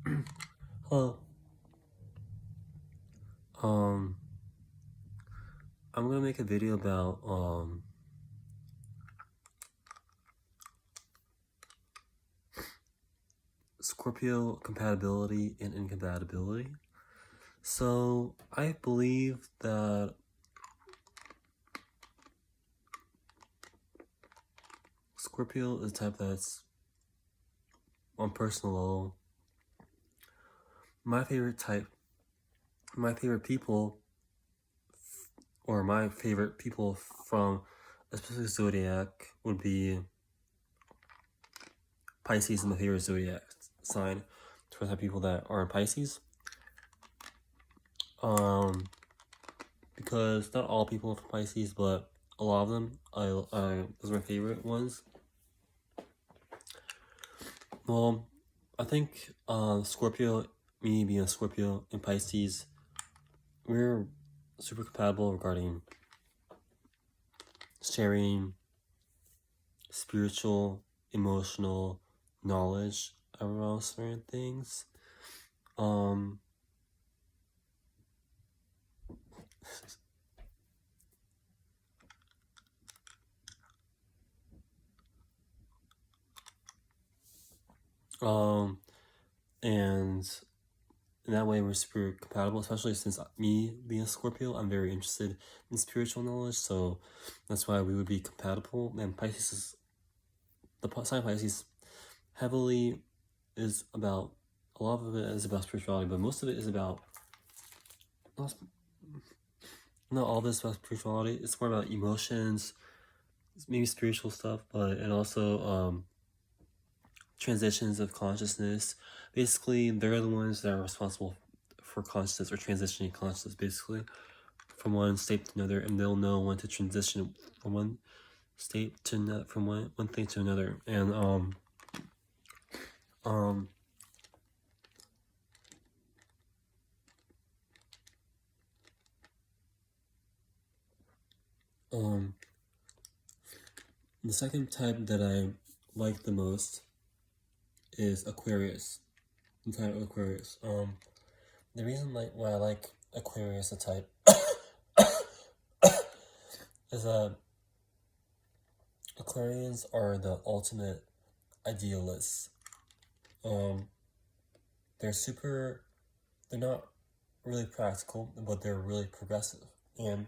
Hello. Um, I'm gonna make a video about Scorpio compatibility and incompatibility. So I believe that Scorpio is a type that's on personal level my favorite type. My favorite people, or my favorite people from a specific zodiac would be Pisces, is my favorite zodiac sign for the people that are in Pisces. Because not all people are from Pisces, but a lot of them, those are my favorite ones. Well, I think Scorpio, me being a Scorpio and Pisces, we're super compatible regarding sharing spiritual, emotional knowledge around certain things. And in that way we're super compatible, especially since me being a Scorpio, I'm very interested in spiritual knowledge, so that's why we would be compatible. And Pisces is, the sign of Pisces heavily is about, a lot of it is about spirituality, but most of it is about, not all of it is about spirituality, it's more about emotions, maybe spiritual stuff, but and also transitions of consciousness. Basically, they're the ones that are responsible for consciousness, or transitioning consciousness, basically, from one state to another, and they'll know when to transition from one state to another, from one thing to another. And the second type that I like the most is Aquarius. The type of Aquarius. The reason why I like Aquarius, the type, is Aquarians are the ultimate idealists. They're not really practical, but they're really progressive. And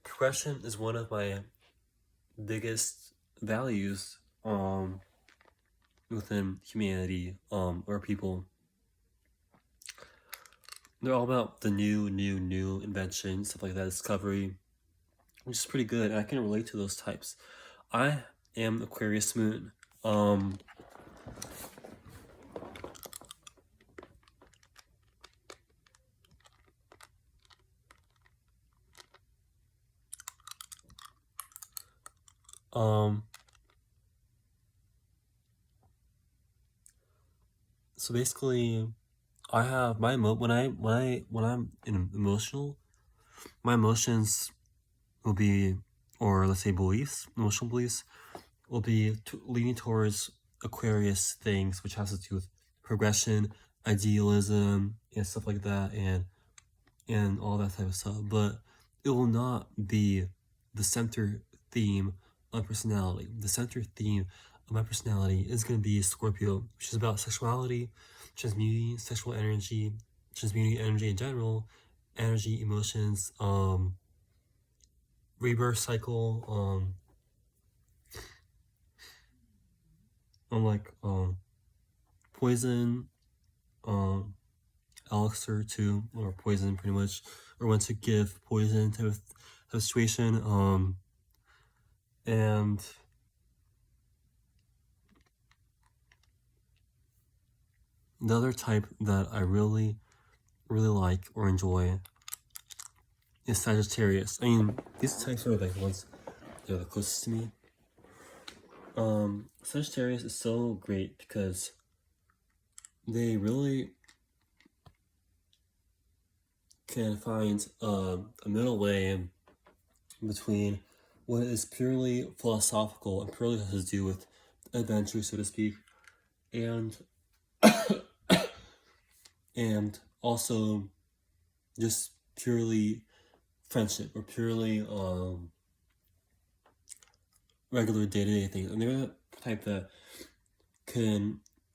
progression is one of my biggest values within humanity, or people. They're all about the new invention, stuff like that, discovery, which is pretty good, and I can relate to those types. I am Aquarius moon. So basically, I have my when I'm emotional, my emotions will be, or let's say beliefs, emotional beliefs, will be leaning towards Aquarius things, which has to do with progression, idealism, and stuff like that, and all that type of stuff. But it will not be the center theme of personality. The center theme of my personality is going to be Scorpio, which is about sexuality, transmuting sexual energy, transmuting energy in general, energy, emotions, rebirth cycle, unlike poison, elixir too, or poison pretty much, or when to give poison type of situation, and the other type that I really like or enjoy is Sagittarius. I mean, these types are like the ones that are the closest to me. Sagittarius is so great because they really can find a middle way between what is purely philosophical and purely has to do with adventure, so to speak, and and also just purely friendship or purely regular day-to-day things. And they're the type that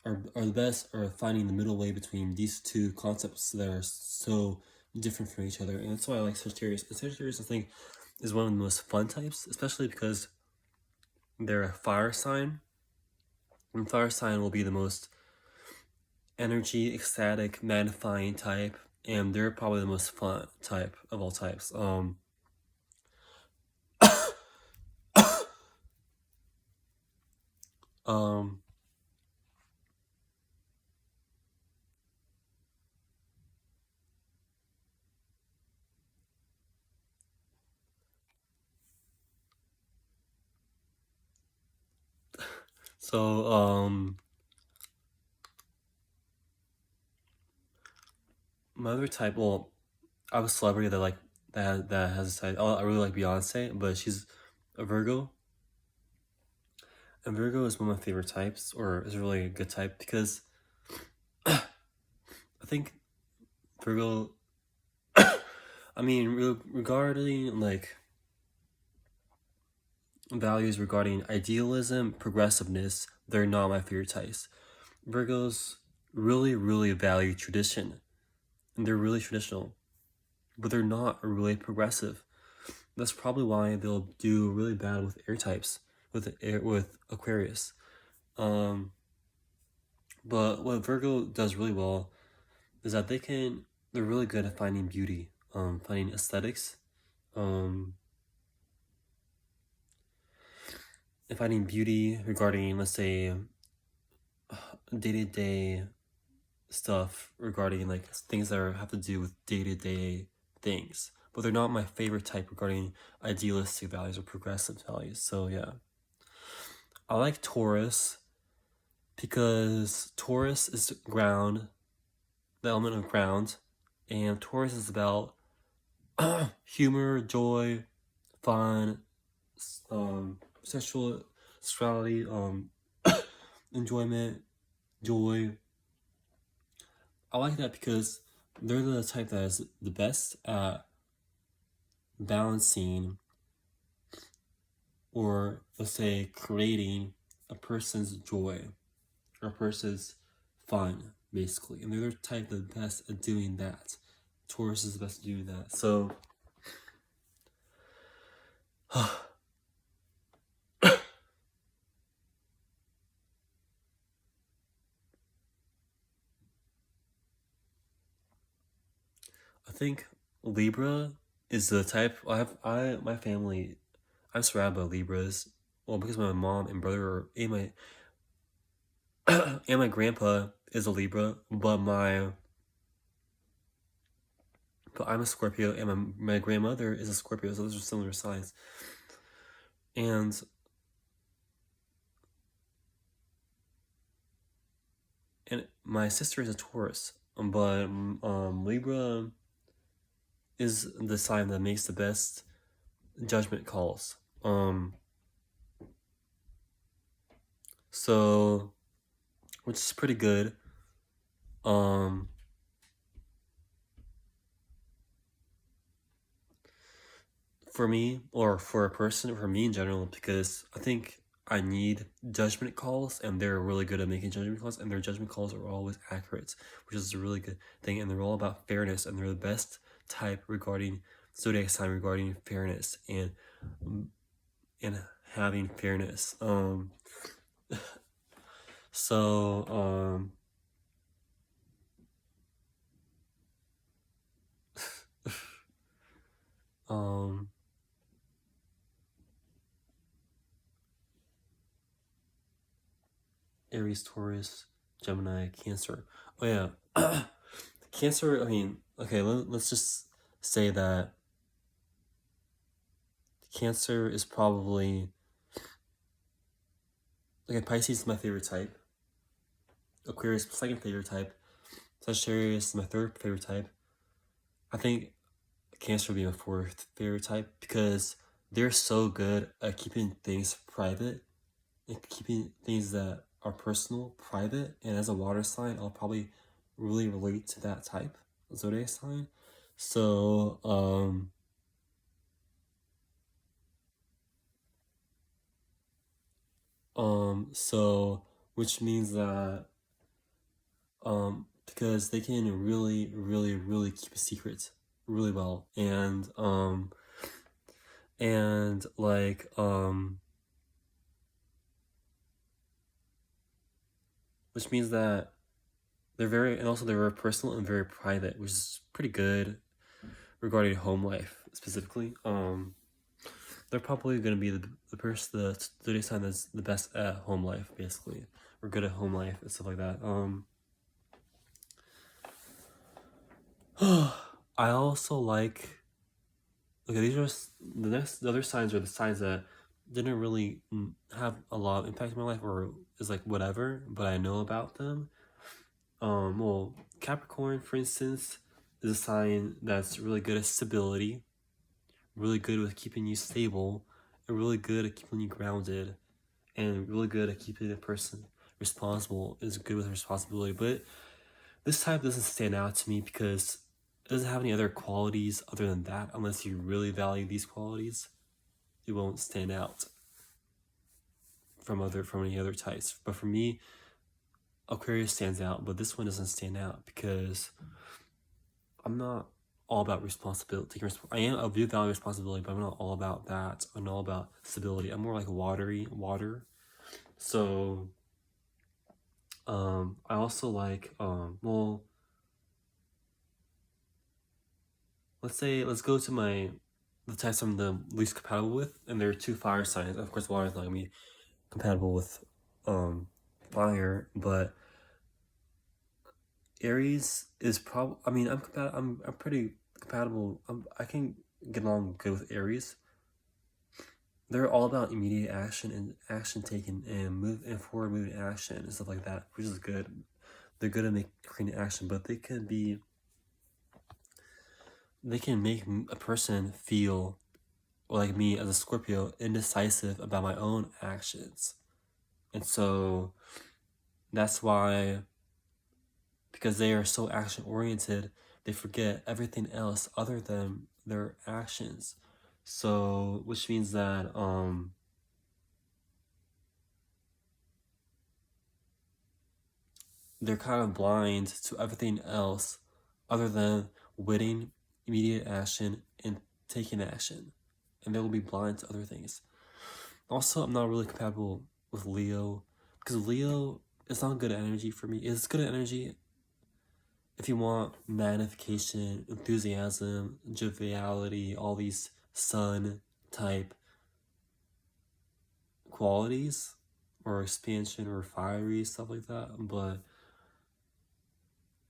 are the best are finding the middle way between these two concepts that are so different from each other. And that's why I like Sagittarius. And Sagittarius, I think, is one of the most fun types, especially because they're a fire sign. And fire sign will be the most energy, ecstatic, magnifying type, and they're probably the most fun type of all types. Um, so my other type, well, I have a celebrity that that has a type. I really like Beyonce, but she's a Virgo, and Virgo is one of my favorite types, or is a really good type because I think Virgo. I mean, regarding like values regarding idealism, progressiveness, they're not my favorite types. Virgos really, really value tradition, and they're really traditional, but they're not really progressive. That's probably why they'll do really bad with air types, with Aquarius. Um, but what Virgo does really well is that they're really good at finding beauty, finding aesthetics, um, and finding beauty regarding, let's say, day-to-day stuff regarding like things that have to do with day-to-day things. But they're not my favorite type regarding idealistic values or progressive values. So yeah. I like Taurus because Taurus is ground, the element of ground, and Taurus is about humor, joy, fun, sexual sexuality, enjoyment, joy. I like that because they're the type that is the best at balancing, or let's say creating, a person's joy or a person's fun, basically. And they're the type the best at doing that. Taurus is the best at doing that. So I think Libra is the type my family, I'm surrounded by Libras. Well, because my mom and brother and my and my grandpa is a Libra, but I'm a Scorpio, and my grandmother is a Scorpio, so those are similar signs. And my sister is a Taurus, but Libra is the sign that makes the best judgment calls. So, which is pretty good. For me, or for a person, for me in general, because I think I need judgment calls, and they're really good at making judgment calls, and their judgment calls are always accurate, which is a really good thing. And they're all about fairness, and they're the best type regarding zodiac sign regarding fairness and having fairness. So um Aries, Taurus, Gemini, Cancer. Oh yeah. Cancer, I mean, okay, let's just say that Cancer is probably, okay, Pisces is my favorite type, Aquarius second favorite type, Sagittarius is my third favorite type. I think Cancer would be my fourth favorite type because they're so good at keeping things private and keeping things that are personal private. And as a water sign, I'll probably really relate to that type of zodiac sign. So so which means that because they can really keep a secret really well, and like which means that they're very personal and very private, which is pretty good regarding home life specifically. They're probably gonna be the zodiac sign that's the best at home life, basically, or good at home life and stuff like that. I also like. Okay, these are the other signs are the signs that didn't really have a lot of impact in my life, or is like whatever, but I know about them. Well, Capricorn, for instance, is a sign that's really good at stability, really good with keeping you stable, and really good at keeping you grounded, and really good at keeping a person responsible, is good with responsibility. But this type doesn't stand out to me because it doesn't have any other qualities other than that. Unless you really value these qualities, it won't stand out from any other types. But for me, Aquarius stands out, but this one doesn't stand out because I'm not all about responsibility. I do value responsibility, but I'm not all about that. I'm not all about stability. I'm more like water. So I also like well, let's go to the types I'm the least compatible with, and there are two fire signs. Of course, water is not gonna be compatible with fire, but Aries is probably. I mean, I'm pretty compatible. I can get along good with Aries. They're all about immediate action and action taken and forward moving action and stuff like that, which is good. They're good at creating action, but they can make a person feel like me as a Scorpio indecisive about my own actions, and so that's why, because they are so action oriented, they forget everything else other than their actions. So, which means that they're kind of blind to everything else other than waiting immediate action and taking action, and they will be blind to other things. Also, I'm not really compatible with Leo because Leo is not good energy for me. It's good energy if you want magnification, enthusiasm, joviality, all these sun type qualities, or expansion or fiery stuff like that, but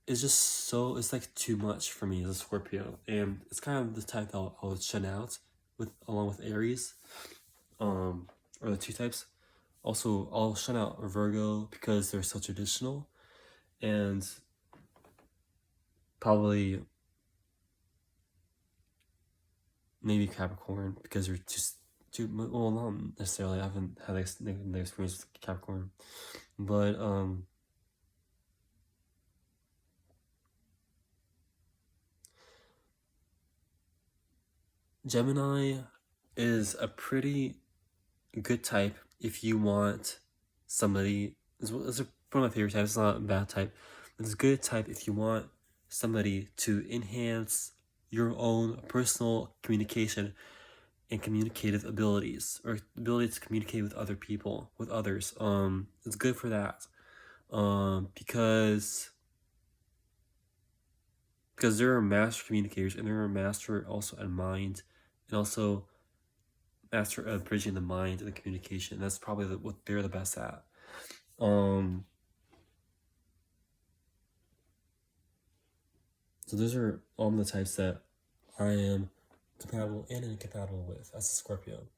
it's like too much for me as a Scorpio, and it's kind of the type that I'll shut out with along with Aries, or the two types. Also, I'll shut out Virgo because they're so traditional, and probably maybe Capricorn because they're just too well, not necessarily. I haven't had the experience with Capricorn, but Gemini is a pretty good type if you want somebody. It's one of my favorite types. It's not a bad type. It's a good type if you want somebody to enhance your own personal communication and communicative abilities, or ability to communicate with other people, with others. It's good for that. Because they're master communicators, and they're a master also at mind, and also master at bridging the mind and the communication. That's probably what they're the best at. So those are all the types that I am compatible and incompatible with as a Scorpio.